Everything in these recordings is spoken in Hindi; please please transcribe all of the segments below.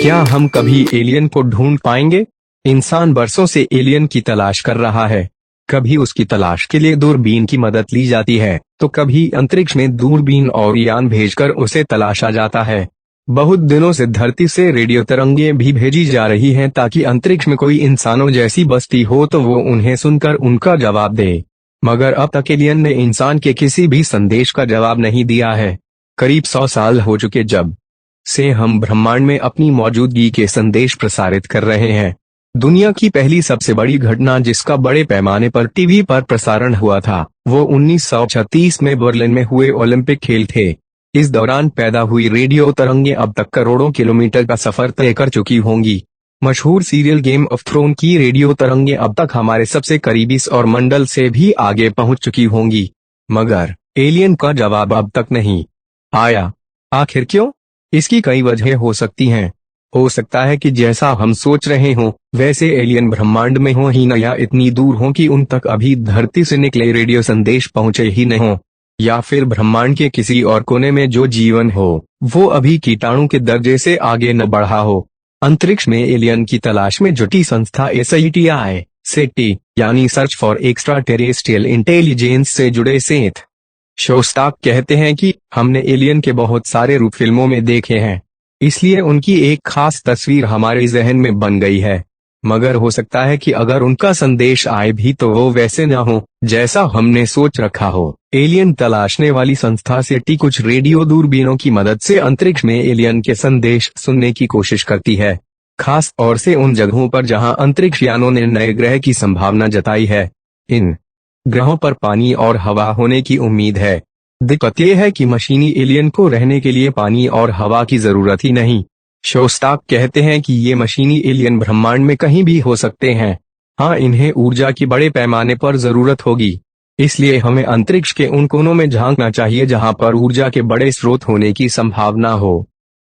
क्या हम कभी एलियन को ढूंढ पाएंगे? इंसान बरसों से एलियन की तलाश कर रहा है। कभी उसकी तलाश के लिए दूरबीन की मदद ली जाती है, तो कभी अंतरिक्ष में दूरबीन और यान भेजकर उसे तलाशा जाता है। बहुत दिनों से धरती से रेडियो तरंगें भी भेजी जा रही हैं ताकि अंतरिक्ष में कोई इंसानों जैसी बस्ती हो तो वो उन्हें सुनकर उनका जवाब दे। मगर अब तक एलियन ने इंसान के किसी भी संदेश का जवाब नहीं दिया है। करीब 100 साल हो चुके जब से हम ब्रह्मांड में अपनी मौजूदगी के संदेश प्रसारित कर रहे हैं। दुनिया की पहली सबसे बड़ी घटना जिसका बड़े पैमाने पर टीवी पर प्रसारण हुआ था, वो 1936 में बर्लिन में हुए ओलंपिक खेल थे। इस दौरान पैदा हुई रेडियो तरंगें अब तक करोड़ों किलोमीटर का सफर तय कर चुकी होंगी। मशहूर सीरियल गेम ऑफ थ्रोन की रेडियो तरंगें अब तक हमारे सबसे करीबी सौरमंडल से भी आगे पहुंच चुकी होंगी। मगर एलियन का जवाब अब तक नहीं आया। आखिर क्यों? इसकी कई वजह हो सकती हैं। हो सकता है कि जैसा हम सोच रहे हों वैसे एलियन ब्रह्मांड में हो ही न, या इतनी दूर हों कि उन तक अभी धरती से निकले रेडियो संदेश पहुंचे ही नहीं हो, या फिर ब्रह्मांड के किसी और कोने में जो जीवन हो वो अभी कीटाणु के दर्जे से आगे न बढ़ा हो। अंतरिक्ष में एलियन की तलाश में जुटी संस्था SETI यानी search for extra terrestrial intelligence से जुड़े सेठ शोस्टाक कहते हैं कि हमने एलियन के बहुत सारे रूप फिल्मों में देखे हैं, इसलिए उनकी एक खास तस्वीर हमारे जहन में बन गई है। मगर हो सकता है कि अगर उनका संदेश आए भी तो वो वैसे न हो जैसा हमने सोच रखा हो। एलियन तलाशने वाली संस्था SETI कुछ रेडियो दूरबीनों की मदद से अंतरिक्ष में एलियन के संदेश सुनने की कोशिश करती है, खास तौर से उन जगहों पर जहां अंतरिक्ष यानों ने नए ग्रह की संभावना जताई है। इन ग्रहों पर पानी और हवा होने की उम्मीद है। दिक्कत यह है कि मशीनी एलियन को रहने के लिए पानी और हवा की जरूरत ही नहीं। शोस्टाक कहते हैं कि ये मशीनी एलियन ब्रह्मांड में कहीं भी हो सकते हैं। हाँ, इन्हें ऊर्जा की बड़े पैमाने पर जरूरत होगी, इसलिए हमें अंतरिक्ष के उन कोनों में झांकना चाहिए जहां पर ऊर्जा के बड़े स्रोत होने की संभावना हो।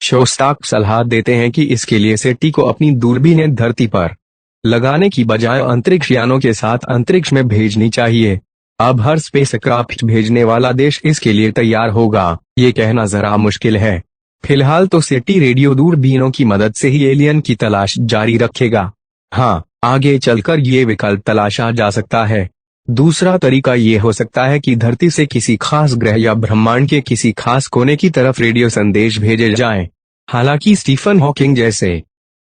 शोस्टाक सलाह देते हैं कि इसके लिए SETI को अपनी दूरबीनें धरती पर लगाने की बजाय अंतरिक्ष यानों के साथ अंतरिक्ष में भेजनी चाहिए। अब हर स्पेसक्राफ्ट भेजने वाला देश इसके लिए तैयार होगा, ये कहना जरा मुश्किल है। फिलहाल तो SETI रेडियो दूरबीनों की मदद से ही एलियन की तलाश जारी रखेगा। हाँ, आगे चलकर ये विकल्प तलाशा जा सकता है। दूसरा तरीका ये हो सकता है कि धरती से किसी खास ग्रह या ब्रह्मांड के किसी खास कोने की तरफ रेडियो संदेश भेजे जाएं। हालांकि स्टीफन हॉकिंग जैसे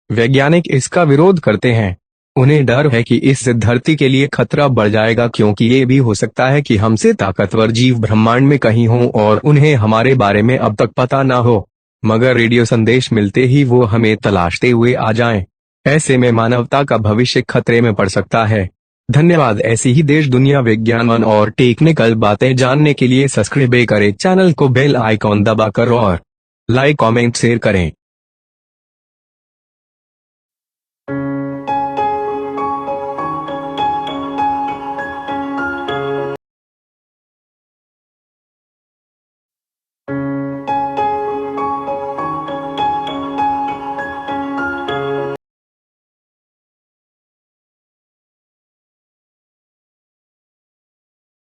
वैज्ञानिक इसका विरोध करते हैं। उन्हें डर है कि इससे धरती के लिए खतरा बढ़ जाएगा, क्योंकि ये भी हो सकता है कि हमसे ताकतवर जीव ब्रह्मांड में कहीं हों और उन्हें हमारे बारे में अब तक पता ना हो, मगर रेडियो संदेश मिलते ही वो हमें तलाशते हुए आ जाएं। ऐसे में मानवता का भविष्य खतरे में पड़ सकता है। धन्यवाद। ऐसी ही देश दुनिया विज्ञान और टेक्निकल बातें जानने के लिए सब्सक्राइब करें चैनल को, बेल आइकॉन दबाकर और लाइक कमेंट शेयर करें।